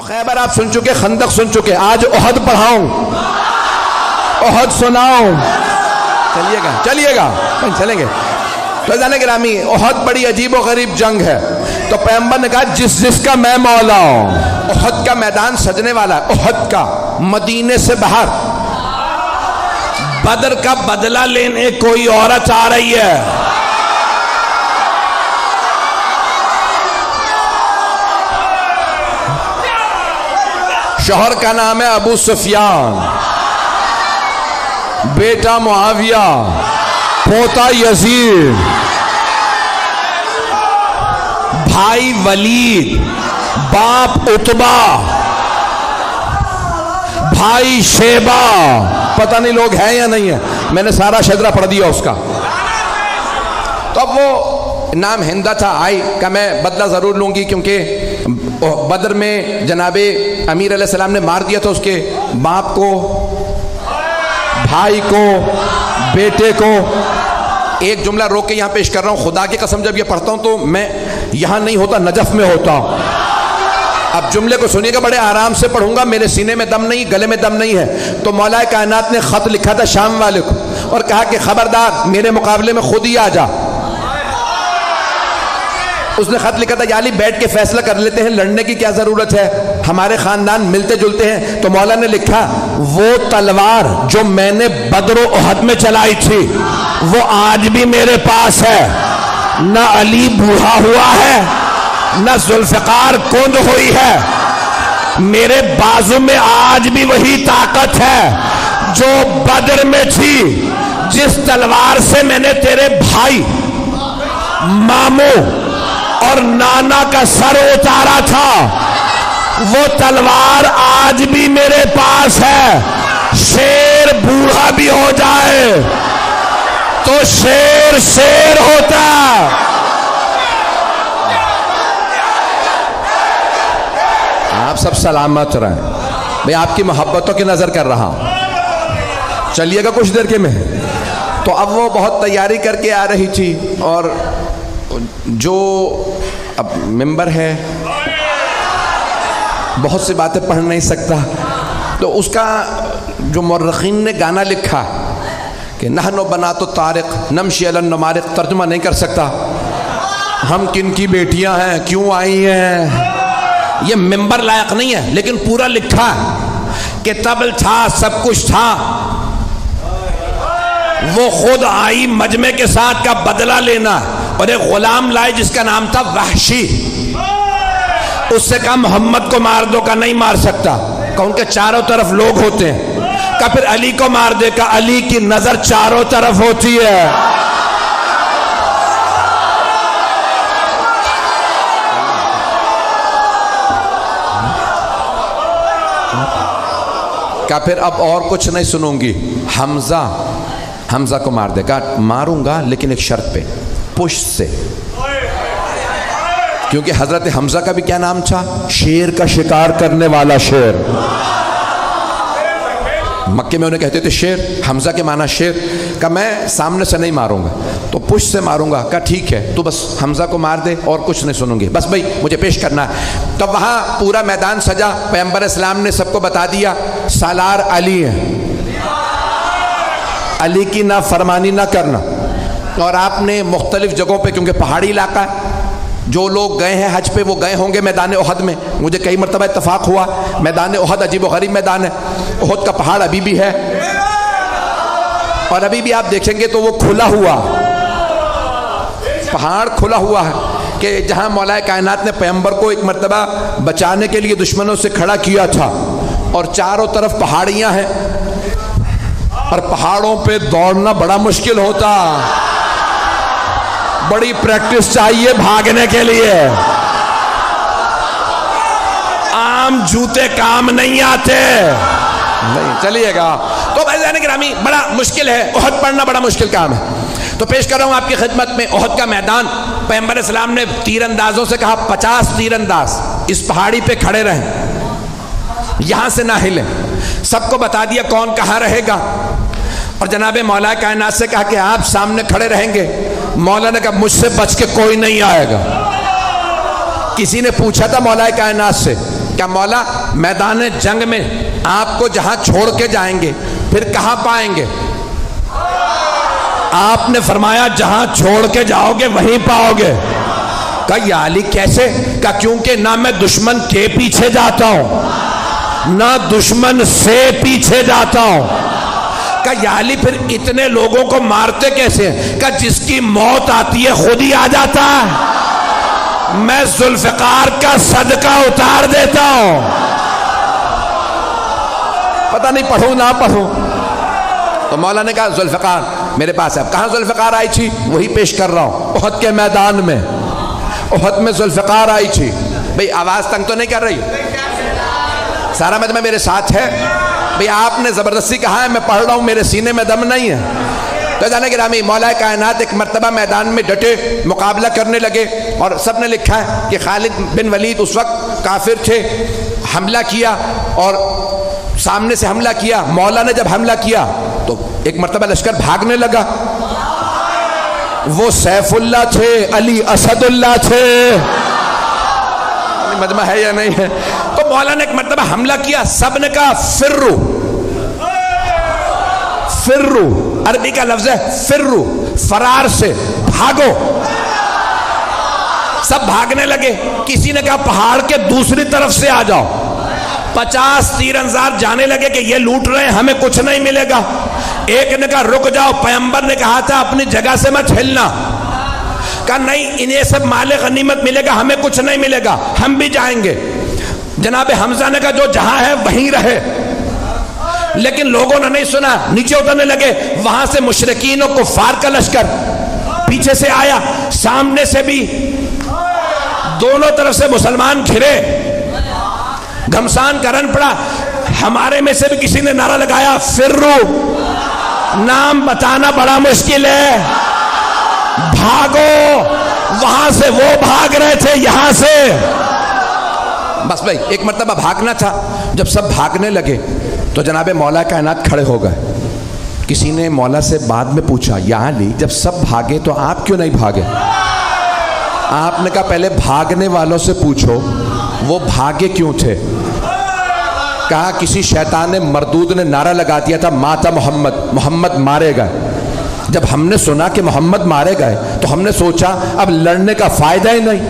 خیبر آپ سن چکے, خندق سن چکے, آج احد پڑھاؤں, احد سناؤں. چلیے گا چلیں گے. فیضان گرامی, احد بڑی عجیب و غریب جنگ ہے. تو پیغمبر نے کہا جس کا میں مولا ہوں. احد کا میدان سجنے والا ہے, احد کا, مدینے سے باہر. بدر کا بدلہ لینے کوئی عورت آ رہی ہے. شوہر کا نام ہے ابو سفیان, بیٹا معاویہ, پوتا یزید, بھائی ولید, باپ عتبہ, بھائی شیبہ. پتہ نہیں لوگ ہیں یا نہیں ہیں, میں نے سارا شجرہ پڑھ دیا اس کا. تو اب وہ نام ہندا تھا, آئی کہ میں بدلہ ضرور لوں گی, کیونکہ بدر میں جناب امیر علیہ السلام نے مار دیا تھا اس کے باپ کو, بھائی کو, بیٹے کو. ایک جملہ روک کے یہاں پیش کر رہا ہوں, خدا کی قسم جب یہ پڑھتا ہوں تو میں یہاں نہیں ہوتا, نجف میں ہوتا ہوں. اب جملے کو سنیے گا, بڑے آرام سے پڑھوں گا, میرے سینے میں دم نہیں, گلے میں دم نہیں ہے. تو مولا کائنات نے خط لکھا تھا شام والے کو اور کہا کہ خبردار میرے مقابلے میں خود ہی آ جا. اس نے خط لکھا تھا, یا علی بیٹھ کے فیصلہ کر لیتے ہیں, لڑنے کی کیا ضرورت ہے, ہمارے خاندان ملتے جلتے ہیں. تو مولا نے لکھا وہ تلوار جو میں نے بدر و احد میں چلائی تھی وہ آج بھی میرے پاس ہے. نہ علی بوڑھا ہوا ہے, نہ ذوالفقار کند ہوئی ہے, میرے بازو میں آج بھی وہی طاقت ہے جو بدر میں تھی. جس تلوار سے میں نے تیرے بھائی, ماموں اور نانا کا سر اتارا تھا, وہ تلوار آج بھی میرے پاس ہے. شیر بوڑھا بھی ہو جائے تو شیر شیر ہوتا. آپ سب سلامت رہیں, میں آپ کی محبتوں کی نظر کر رہا ہوں. چلیے گا کچھ دیر کے میں. تو اب وہ بہت تیاری کر کے آ رہی تھی, اور جو اب ممبر ہے بہت سی باتیں پڑھ نہیں سکتا, تو اس کا جو مورخین نے گانا لکھا کہ نحن بنات طارق نمشی علی النمارق, ترجمہ نہیں کر سکتا, ہم کن کی بیٹیاں ہیں, کیوں آئی ہیں, یہ ممبر لائق نہیں ہے, لیکن پورا لکھا کہ طبل تھا, سب کچھ تھا, وہ خود آئی مجمع کے ساتھ کا بدلہ لینا, اور ایک غلام لائے جس کا نام تھا وحشی. اس سے کہا محمد کو مار دو, کا نہیں مار سکتا, کہ ان کے چاروں طرف لوگ ہوتے ہیں. کہ پھر علی کو مار دے, کا علی کی نظر چاروں طرف ہوتی ہے. کہ پھر اب اور کچھ نہیں سنوں گی, حمزہ کو مار دے. کہا ماروں گا لیکن ایک شرط پہ, پشت سے, کیونکہ حضرت حمزہ کا بھی کیا نام تھا, شیر کا شکار کرنے والا شیر. مکے میں انہیں کہتے تھے شیر, حمزہ کے معنی شیر. کہ میں سامنے سے نہیں ماروں گا, تو پشت سے ماروں گا. کہا ٹھیک ہے, تو بس حمزہ کو مار دے, اور کچھ نہیں سنوں گی, بس بھائی مجھے پیش کرنا ہے. تو وہاں پورا میدان سجا, پیغمبر اسلام نے سب کو بتا دیا سالار علی ہے, علی کی نافرمانی نہ کرنا. اور آپ نے مختلف جگہوں پہ, کیونکہ پہاڑی علاقہ ہے, جو لوگ گئے ہیں حج پہ وہ گئے ہوں گے میدان احد میں. مجھے کئی مرتبہ اتفاق ہوا, میدان احد عجیب و غریب میدان ہے. احد کا پہاڑ ابھی بھی ہے, اور ابھی بھی آپ دیکھیں گے تو وہ کھلا ہوا پہاڑ, کھلا ہوا ہے, کہ جہاں مولا کائنات نے پیغمبر کو ایک مرتبہ بچانے کے لیے دشمنوں سے کھڑا کیا تھا, اور چاروں طرف پہاڑیاں ہیں, اور پہاڑوں پہ دوڑنا بڑا مشکل ہوتا, بڑی پریکٹس چاہیے بھاگنے کے لیے, عام جوتے کام نہیں آتے. نہیں, چلیے گا. تو بھائیان گرامی بڑا مشکل ہے, احد پڑھنا بڑا مشکل کام ہے. تو پیش کر رہا ہوں آپ کی خدمت میں احد کا میدان. پیغمبر اسلام نے تیر اندازوں سے کہا 50 تیر انداز اس پہاڑی پہ کھڑے رہیں, یہاں سے نہ ہلیں. سب کو بتا دیا کون کہاں رہے گا, اور جناب مولا کائنات سے کہا کہ آپ سامنے کھڑے رہیں گے. مولا نے کہا مجھ سے بچ کے کوئی نہیں آئے گا. کسی نے پوچھا تھا مولا کائنات سے کیا مولا میدان جنگ میں آپ کو جہاں چھوڑ کے جائیں گے پھر کہاں پائیں گے؟ آپ نے فرمایا جہاں چھوڑ کے جاؤ گے وہیں پاؤ گے۔ کہا یا علی کیسے؟ کہا کیونکہ نہ میں دشمن کے پیچھے جاتا ہوں نہ دشمن سے پیچھے جاتا ہوں۔ کہا یا علی پھر اتنے لوگوں کو مارتے کیسے ہیں؟ کہا جس کی موت آتی ہے خود ہی آ جاتا ہے، میں ذوالفقار کا صدقہ اتار دیتا ہوں۔ پتہ نہیں پڑھوں نہ پڑھوں۔ تو مولا نے کہا ذوالفقار میرے پاس ہے۔ کہاں ذوالفقار آئی تھی؟ وہی پیش کر رہا ہوں، احد کے میدان میں، احد میں ذوالفقار آئی تھی۔ بھئی آواز تنگ تو نہیں کر رہی؟ سارا مجمع میرے ساتھ ہے؟ بھئی آپ نے زبردستی کہا ہے، میں پڑھ رہا ہوں، میرے سینے میں دم نہیں ہے۔ تو جانے گرامی مولا کائنات ایک مرتبہ میدان میں ڈٹے مقابلہ کرنے لگے، اور سب نے لکھا ہے کہ خالد بن ولید اس وقت کافر تھے، حملہ کیا اور سامنے سے حملہ کیا۔ مولا نے جب حملہ کیا تو ایک مرتبہ لشکر بھاگنے لگا، وہ سیف اللہ تھے، علی اسد اللہ تھے، مجمع ہے یا نہیں ہے؟ تو مولا نے ایک مرتبہ حملہ کیا، سب نے کہا فرو، فرو عربی کا لفظ ہے فرو، فرار سے، بھاگو۔ سب بھاگنے لگے، کسی نے کہا پہاڑ کے دوسری طرف سے آ جاؤ۔ 50 تیر انزار جانے لگے کہ یہ لوٹ رہے ہیں، ہمیں کچھ نہیں ملے گا۔ ایک نے کہا رک جاؤ، پیغمبر نے کہا تھا اپنی جگہ سے مت ہلنا۔ کہا نہیں انہیں سب مال غنیمت ملے گا، ہمیں کچھ نہیں ملے گا، ہم بھی جائیں گے۔ جناب حمزہ نے کہا جو جہاں ہے وہیں رہے، لیکن لوگوں نے نہیں سنا، نیچے اترنے لگے۔ وہاں سے مشرکین و کفار کا لشکر پیچھے سے آیا، سامنے سے بھی، دونوں طرف سے مسلمان گھرے، گھمسان کا رن پڑا۔ ہمارے میں سے بھی کسی نے نعرہ لگایا فرو، نام بتانا بڑا مشکل ہے، بھاگو۔ وہاں سے وہ بھاگ رہے تھے، یہاں سے بس بھائی ایک مرتبہ بھاگنا تھا۔ جب سب بھاگنے لگے تو جناب مولا کائنات کھڑے ہو گئے۔ کسی نے مولا سے بعد میں پوچھا یا علی جب سب بھاگے تو آپ کیوں نہیں بھاگے؟ آپ نے کہا پہلے بھاگنے والوں سے پوچھو وہ بھاگے کیوں تھے۔ کہا کسی شیطان مردود نے نعرہ لگا دیا تھا ماتا محمد، محمد مارے گئے۔ جب ہم نے سنا کہ محمد مارے گئے تو ہم نے سوچا اب لڑنے کا فائدہ ہی نہیں۔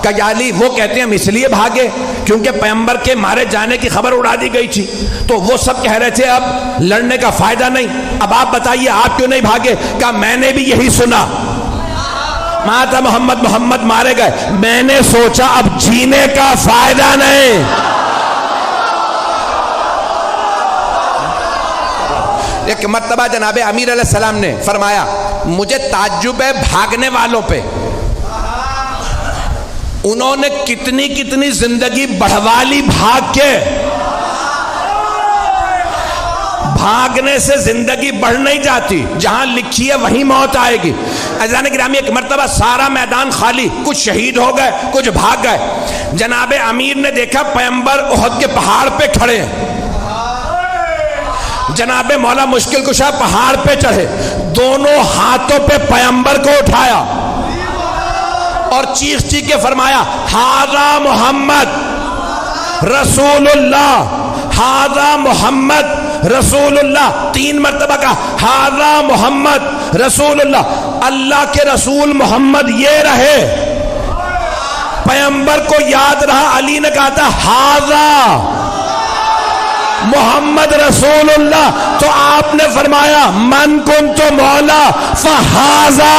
کہا یا علی وہ کہتے ہیں ہم اس لیے بھاگے کیونکہ پیغمبر کے مارے جانے کی خبر اڑا دی گئی تھی، تو وہ سب کہہ رہے تھے اب لڑنے کا فائدہ نہیں، اب آپ بتائیے آپ کیوں نہیں بھاگے؟ کہا میں نے بھی یہی سنا، ماتا محمد، محمد مارے گئے، میں نے سوچا اب جینے کا فائدہ نہیں۔ ایک مرتبہ جناب امیر علیہ السلام نے فرمایا مجھے تعجب ہے بھاگنے والوں پہ، انہوں نے کتنی کتنی زندگی بڑھوا لی بھاگ کے۔ بھاگنے سے زندگی بڑھ نہیں جاتی، جہاں لکھی ہے وہیں موت آئے گی۔ عزیزان گرامی ایک مرتبہ سارا میدان خالی، کچھ شہید ہو گئے کچھ بھاگ گئے۔ جناب امیر نے دیکھا پیغمبر احد کے پہاڑ پہ کھڑے ہیں۔ جناب مولا مشکل کشا پہاڑ پہ چڑھے، دونوں ہاتھوں پہ پیغمبر کو اٹھایا اور چیخ چیخ کے فرمایا ھذا محمد رسول اللہ، ھذا محمد رسول اللہ۔ 3 مرتبہ کہا ھذا محمد رسول اللہ، اللہ کے رسول محمد یہ رہے۔ پیغمبر کو یاد رہا، علی نے کہا تھا ھذا محمد رسول اللہ، تو آپ نے فرمایا من کنت مولا فھذا،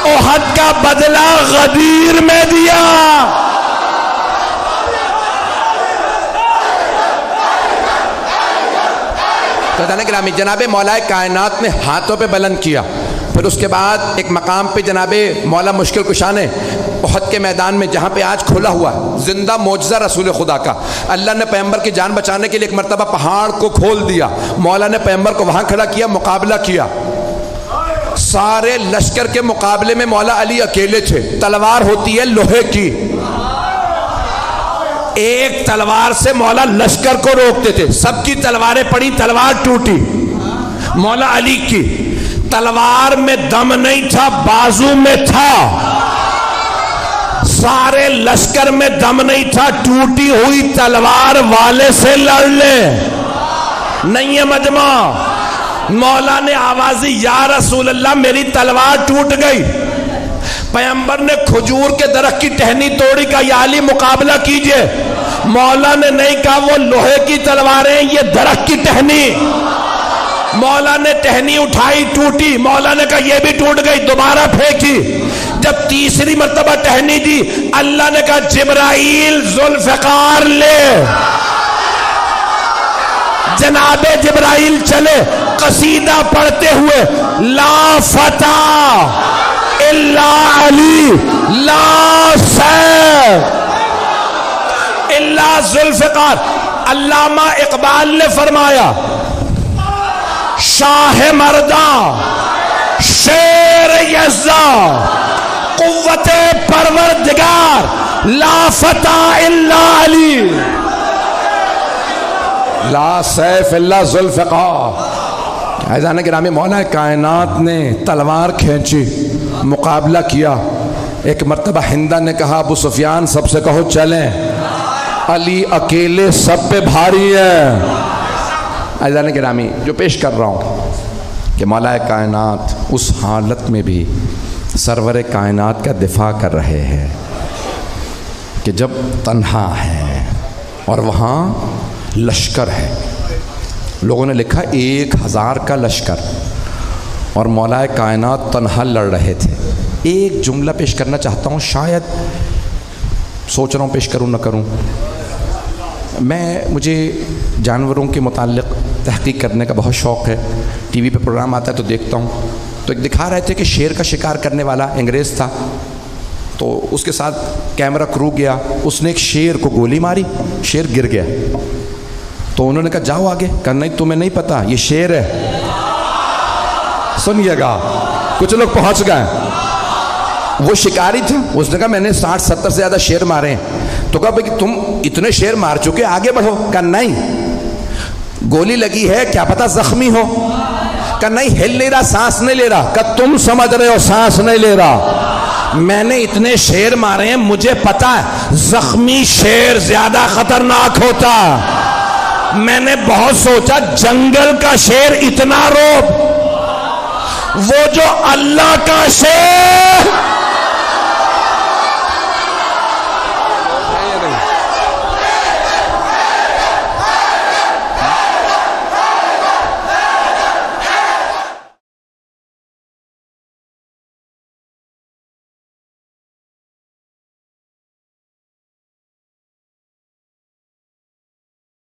احد کا بدلہ غدیر میں دیا۔ تو گرامی جناب مولا کائنات نے ہاتھوں پہ بلند کیا، پھر اس کے بعد ایک مقام پہ جناب مولا مشکل کشا نے احد کے میدان میں جہاں پہ آج کھلا ہوا زندہ معجزہ رسول خدا کا، اللہ نے پیغمبر کی جان بچانے کے لیے ایک مرتبہ پہاڑ کو کھول دیا، مولا نے پیغمبر کو وہاں کھڑا کیا، مقابلہ کیا۔ سارے لشکر کے مقابلے میں مولا علی اکیلے تھے، تلوار ہوتی ہے لوہے کی، ایک تلوار سے مولا لشکر کو روکتے تھے، سب کی تلواریں پڑی، تلوار ٹوٹی، مولا علی کی تلوار میں دم نہیں تھا، بازو میں تھا، سارے لشکر میں دم نہیں تھا، ٹوٹی ہوئی تلوار والے سے لڑ لے، نہیں ہے مجمع۔ مولا نے آوازی یا رسول اللہ میری تلوار ٹوٹ گئی۔ پیغمبر نے کھجور کے درخت کی ٹہنی توڑی، کہا یا علی مقابلہ کیجئے۔ مولا نے نہیں کہا وہ لوہے کی تلواریں، یہ درخت کی ٹہنی۔ مولا نے ٹہنی اٹھائی، ٹوٹی، مولا نے کہا یہ بھی ٹوٹ گئی، دوبارہ پھینکی۔ جب تیسری مرتبہ ٹہنی دی، اللہ نے کہا جبرائیل ذوالفقار لے۔ جناب جبرائیل چلے قصیدہ پڑھتے ہوئے، لا فتح الا علی، لا سیف الا ذوالفقار۔ علامہ اقبال نے فرمایا شاہ مرداں، شیر یزداں، قوت پروردگار، لا فتح الا علی، لا سیف الا ذوالفقار۔ عزیزان گرامی، مولا کائنات نے تلوار کھینچی، مقابلہ کیا۔ ایک مرتبہ ہندہ نے کہا ابو سفیان سب سے کہو چلیں، علی اکیلے سب پہ بھاری ہے۔ عزیزان گرامی، جو پیش کر رہا ہوں کہ مولا کائنات اس حالت میں بھی سرور کائنات کا دفاع کر رہے ہیں کہ جب تنہا ہے اور وہاں لشکر ہے، لوگوں نے لکھا 1000 کا لشکر، اور مولا کائنات تنہا لڑ رہے تھے۔ ایک جملہ پیش کرنا چاہتا ہوں، شاید سوچ رہا ہوں پیش کروں نہ کروں۔ مجھے جانوروں کے متعلق تحقیق کرنے کا بہت شوق ہے، ٹی وی پہ پروگرام آتا ہے تو دیکھتا ہوں۔ تو ایک دکھا رہے تھے کہ شیر کا شکار کرنے والا انگریز تھا، تو اس کے ساتھ کیمرہ کرو گیا، اس نے ایک شیر کو گولی ماری، شیر گر گیا۔ تو انہوں نے کہا جاؤ آگے، کہا نہیں تمہیں نہیں پتا یہ شیر ہے۔ سنیے گا، کچھ لوگ پہنچ گئے، وہ شکاری تھے، اس نے کہا میں نے 60-70 سے زیادہ شیر مارے ہیں۔ تو کہا بھئی تم اتنے شیر مار چکے، آگے بڑھو۔ کہا نہیں، گولی لگی ہے، کیا پتا زخمی ہو۔ کہا نہیں، ہل نہیں رہا، سانس نہیں لے رہا۔ کہا تم سمجھ رہے ہو سانس نہیں لے رہا، میں نے اتنے شیر مارے ہیں، مجھے پتا ہے زخمی شیر زیادہ خطرناک ہوتا۔ میں نے بہت سوچا، جنگل کا شیر اتنا روب، وہ جو اللہ کا شیر